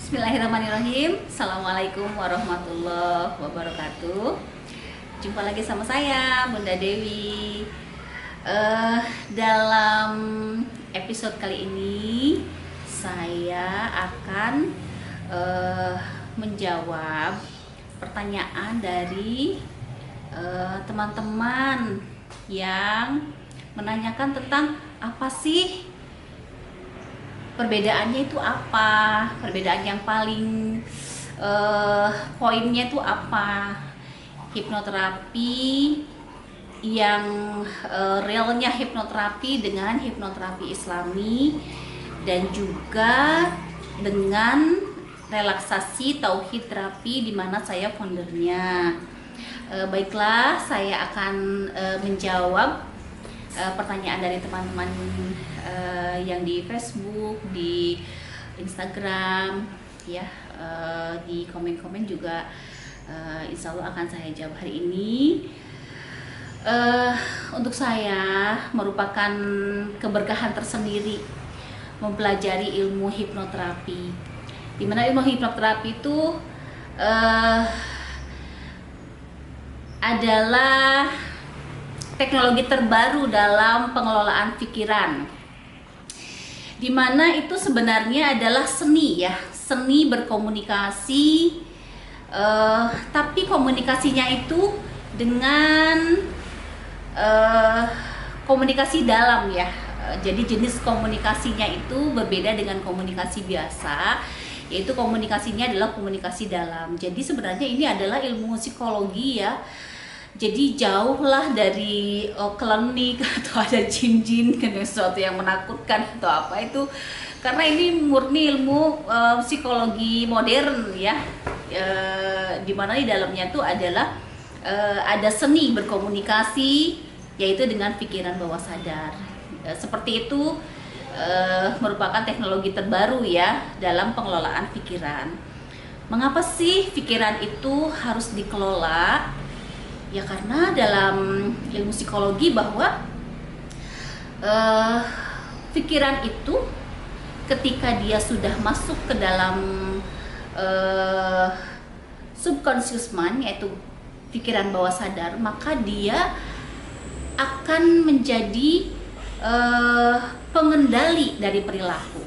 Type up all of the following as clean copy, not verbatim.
Bismillahirrahmanirrahim. Assalamualaikum warahmatullahi wabarakatuh. Jumpa lagi sama saya, Bunda Dewi. Dalam episode kali ini saya akan menjawab pertanyaan dari teman-teman yang menanyakan tentang apa sih perbedaannya itu apa, perbedaan yang paling poinnya itu apa, hipnoterapi yang realnya hipnoterapi dengan hipnoterapi islami dan juga dengan relaksasi tauhid terapi di mana saya foundernya. Baiklah, saya akan menjawab pertanyaan dari teman-teman yang di Facebook, di Instagram, ya, di komen-komen juga. Insya Allah akan saya jawab hari ini. Untuk saya merupakan keberkahan tersendiri mempelajari ilmu hipnoterapi. Di mana ilmu hipnoterapi itu adalah teknologi terbaru dalam pengelolaan pikiran, dimana itu sebenarnya adalah seni, ya, seni berkomunikasi, tapi komunikasinya itu dengan komunikasi dalam, ya. Jadi jenis komunikasinya itu berbeda dengan komunikasi biasa, yaitu komunikasinya adalah komunikasi dalam. Jadi sebenarnya ini adalah ilmu psikologi, ya. Jadi jauhlah dari klinik atau ada jin-jin sesuatu yang menakutkan atau apa itu, karena ini murni ilmu psikologi modern, ya, di mana di dalamnya itu adalah ada seni berkomunikasi, yaitu dengan pikiran bawah sadar. Seperti itu, merupakan teknologi terbaru, ya, dalam pengelolaan pikiran. Mengapa sih pikiran itu harus dikelola? Ya karena dalam ilmu psikologi bahwa pikiran itu ketika dia sudah masuk ke dalam subconscious mind, yaitu pikiran bawah sadar, maka dia akan menjadi pengendali dari perilaku.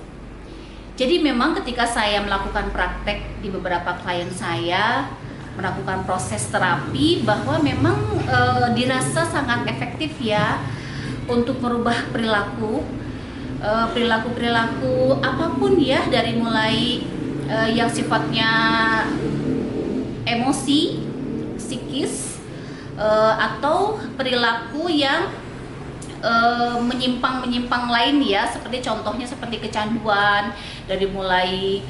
Jadi memang ketika saya melakukan praktek di beberapa klien saya, melakukan proses terapi, bahwa memang dirasa sangat efektif, ya, untuk merubah perilaku apapun, ya, dari mulai yang sifatnya emosi, psikis, atau perilaku yang menyimpang lain, ya, seperti contohnya seperti kecanduan, dari mulai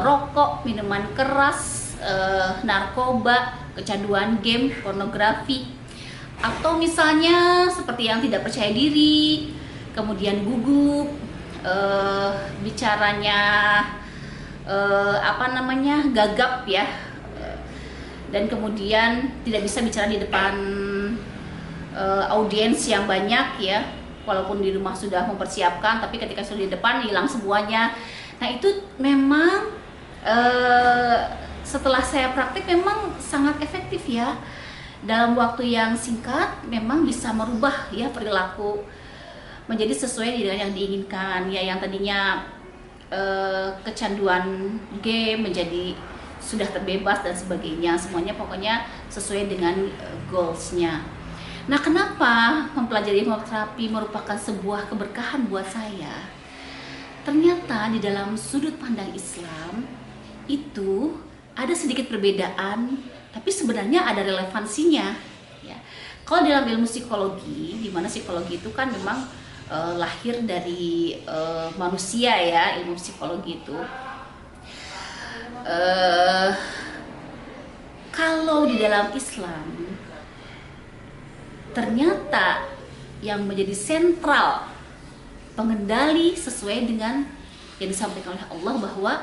rokok, minuman keras, narkoba, kecanduan game, pornografi, atau misalnya seperti yang tidak percaya diri, kemudian gugup, bicaranya gagap, ya, dan kemudian tidak bisa bicara di depan audiens yang banyak, ya, walaupun di rumah sudah mempersiapkan, tapi ketika sudah di depan hilang semuanya. Nah itu memang setelah saya praktik memang sangat efektif, ya, dalam waktu yang singkat memang bisa merubah, ya, perilaku menjadi sesuai dengan yang diinginkan, ya, yang tadinya kecanduan game menjadi sudah terbebas dan sebagainya, semuanya pokoknya sesuai dengan goalsnya. Nah, kenapa mempelajari hipnoterapi merupakan sebuah keberkahan buat saya? Ternyata di dalam sudut pandang Islam itu ada sedikit perbedaan, tapi sebenarnya ada relevansinya, ya. Kalau dalam ilmu psikologi, di mana psikologi itu kan memang lahir dari manusia, ya, ilmu psikologi itu. Kalau di dalam Islam, ternyata yang menjadi sentral pengendali sesuai dengan yang disampaikan oleh Allah, bahwa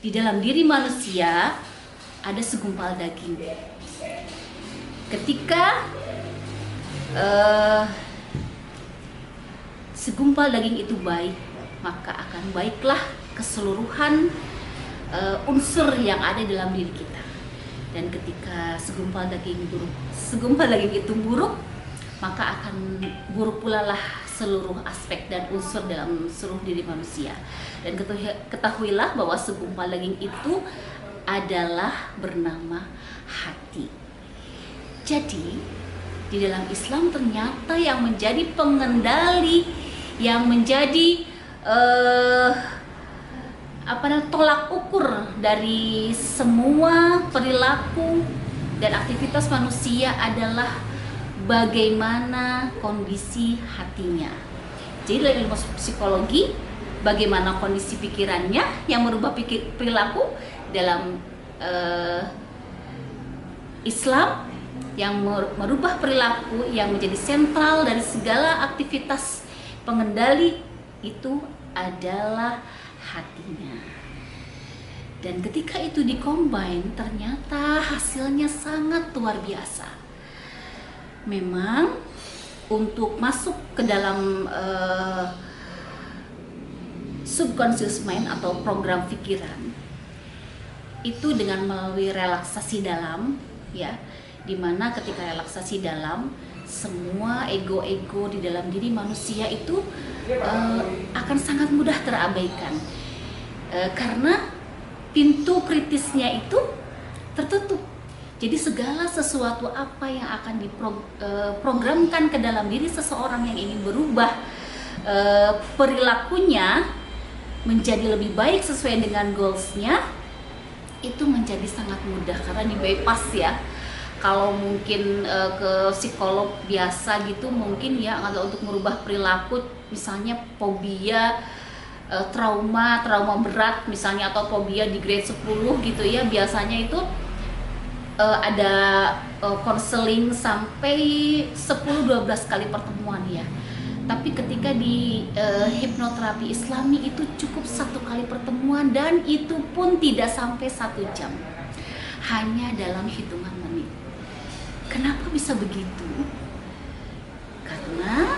di dalam diri manusia ada segumpal daging. Ketika segumpal daging itu baik, maka akan baiklah keseluruhan unsur yang ada dalam diri kita. Dan ketika segumpal daging itu buruk, maka akan buruk pula lah seluruh aspek dan unsur dalam seluruh diri manusia. Dan ketahuilah bahwa segumpal daging itu adalah bernama hati. Jadi di dalam Islam ternyata yang menjadi pengendali, yang menjadi tolak ukur dari semua perilaku dan aktivitas manusia adalah bagaimana kondisi hatinya. Jadi dalam ilmu psikologi, bagaimana kondisi pikirannya yang merubah perilaku. Dalam Islam, yang merubah perilaku yang menjadi sentral dari segala aktivitas pengendali itu adalah hatinya. Dan ketika itu dikombin, ternyata hasilnya sangat luar biasa. Memang untuk masuk ke dalam subconscious mind atau program pikiran itu dengan melalui relaksasi dalam, ya, dimana ketika relaksasi dalam, semua ego-ego di dalam diri manusia itu akan sangat mudah terabaikan karena pintu kritisnya itu tertutup. Jadi segala sesuatu apa yang akan diprogramkan ke dalam diri seseorang yang ingin berubah perilakunya menjadi lebih baik sesuai dengan goalsnya, itu menjadi sangat mudah karena di bypass, ya. Kalau mungkin ke psikolog biasa gitu mungkin ya, atau untuk merubah perilaku misalnya fobia, trauma berat misalnya, atau fobia di grade 10 gitu ya, biasanya itu ada konseling sampai 10-12 kali pertemuan ya. Tapi ketika di hipnoterapi Islami itu cukup 1 kali pertemuan, dan itu pun tidak sampai 1 jam, hanya dalam hitungan menit. Kenapa bisa begitu? Karena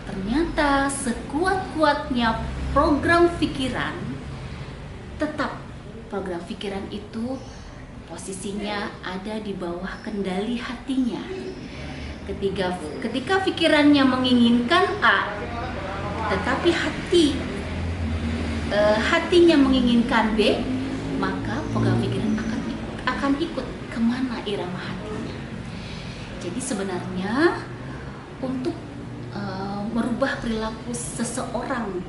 ternyata sekuat-kuatnya program pikiran, tetap program pikiran itu posisinya ada di bawah kendali hatinya. Ketika pikirannya menginginkan A, tetapi hatinya menginginkan B, maka program pikiran akan ikut kemana irama hatinya. Jadi sebenarnya untuk merubah perilaku seseorang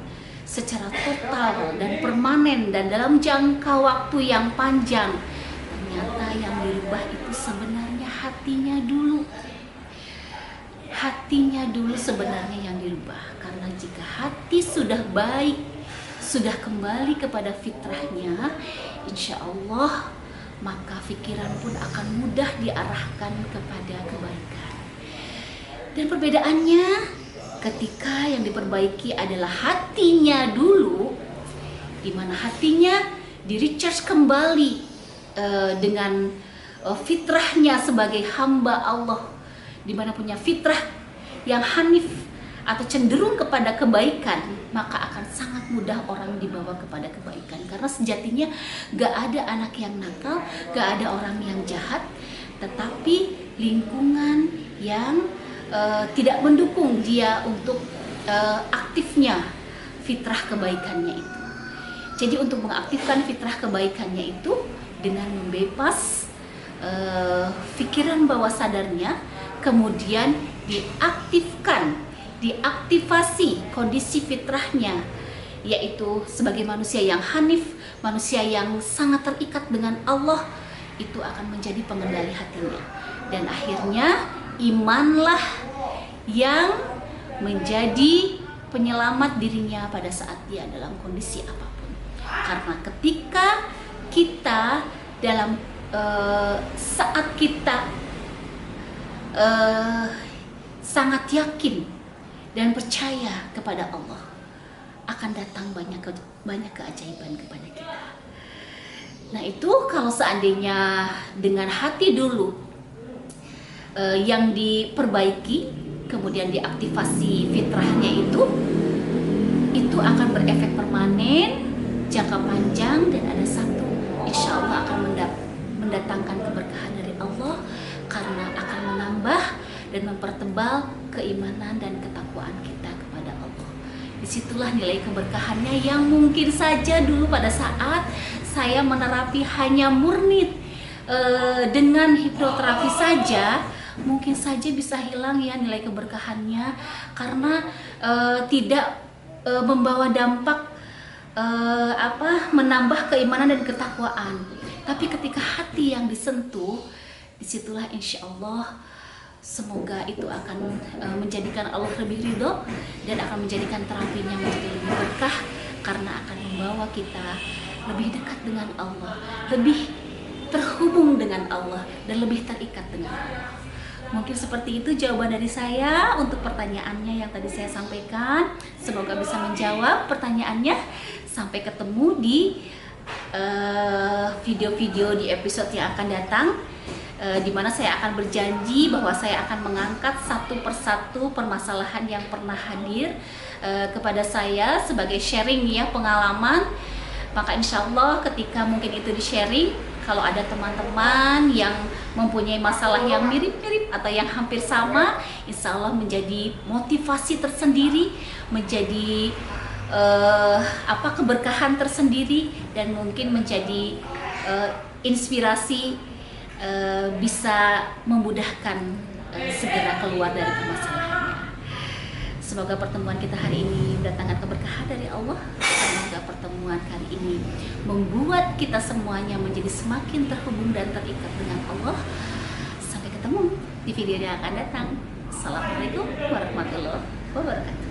secara total dan permanen dan dalam jangka waktu yang panjang, ternyata yang dirubah itu sebenarnya hatinya dulu. Hatinya dulu sebenarnya yang dirubah. Karena jika hati sudah baik, sudah kembali kepada fitrahnya, insya Allah maka pikiran pun akan mudah diarahkan kepada kebaikan. Dan perbedaannya ketika yang diperbaiki adalah hatinya dulu, di mana hatinya di-recharge kembali dengan fitrahnya sebagai hamba Allah, di mana punya fitrah yang hanif atau cenderung kepada kebaikan, maka akan sangat mudah orang dibawa kepada kebaikan. Karena sejatinya gak ada anak yang nakal, gak ada orang yang jahat, tetapi lingkungan yang tidak mendukung dia untuk aktifnya fitrah kebaikannya itu. Jadi untuk mengaktifkan fitrah kebaikannya itu dengan membebas pikiran bawah sadarnya, kemudian diaktifasi kondisi fitrahnya, yaitu sebagai manusia yang hanif, manusia yang sangat terikat dengan Allah, itu akan menjadi pengendali hatinya. Dan akhirnya imanlah yang menjadi penyelamat dirinya pada saat dia dalam kondisi apapun. Karena ketika kita dalam saat kita sangat yakin dan percaya kepada Allah, akan datang banyak keajaiban kepada kita. Nah itu kalau seandainya dengan hati dulu yang diperbaiki, kemudian diaktifasi fitrahnya itu akan berefek permanen jangka panjang, dan ada satu insya Allah akan mendatangkan keberkahan dari Allah karena akan menambah dan mempertebal keimanan dan ketakwaan kita kepada Allah. Disitulah nilai keberkahannya yang mungkin saja dulu pada saat saya menerapi hanya murni dengan hipnoterapi saja, mungkin saja bisa hilang ya nilai keberkahannya karena tidak membawa dampak menambah keimanan dan ketakwaan. Tapi ketika hati yang disentuh, disitulah insya Allah semoga itu akan menjadikan Allah lebih ridho dan akan menjadikan terapinya menjadi lebih berkah karena akan membawa kita lebih dekat dengan Allah, lebih terhubung dengan Allah, dan lebih terikat dengan Allah. Mungkin seperti itu jawaban dari saya untuk pertanyaannya yang tadi saya sampaikan. Semoga bisa menjawab pertanyaannya. Sampai ketemu di video-video di episode yang akan datang, di mana saya akan berjanji bahwa saya akan mengangkat satu persatu permasalahan yang pernah hadir kepada saya sebagai sharing ya, pengalaman. Maka insya Allah ketika mungkin itu di-sharing, kalau ada teman-teman yang mempunyai masalah yang mirip-mirip atau yang hampir sama, insya Allah menjadi motivasi tersendiri, menjadi keberkahan tersendiri, dan mungkin menjadi inspirasi bisa memudahkan segera keluar dari permasalahannya. Semoga pertemuan kita hari ini mendatangkan keberkahan dari Allah. Semoga pertemuan kali ini membuat kita semuanya menjadi semakin terhubung dan terikat dengan Allah. Sampai ketemu di video yang akan datang. Assalamualaikum warahmatullahi wabarakatuh.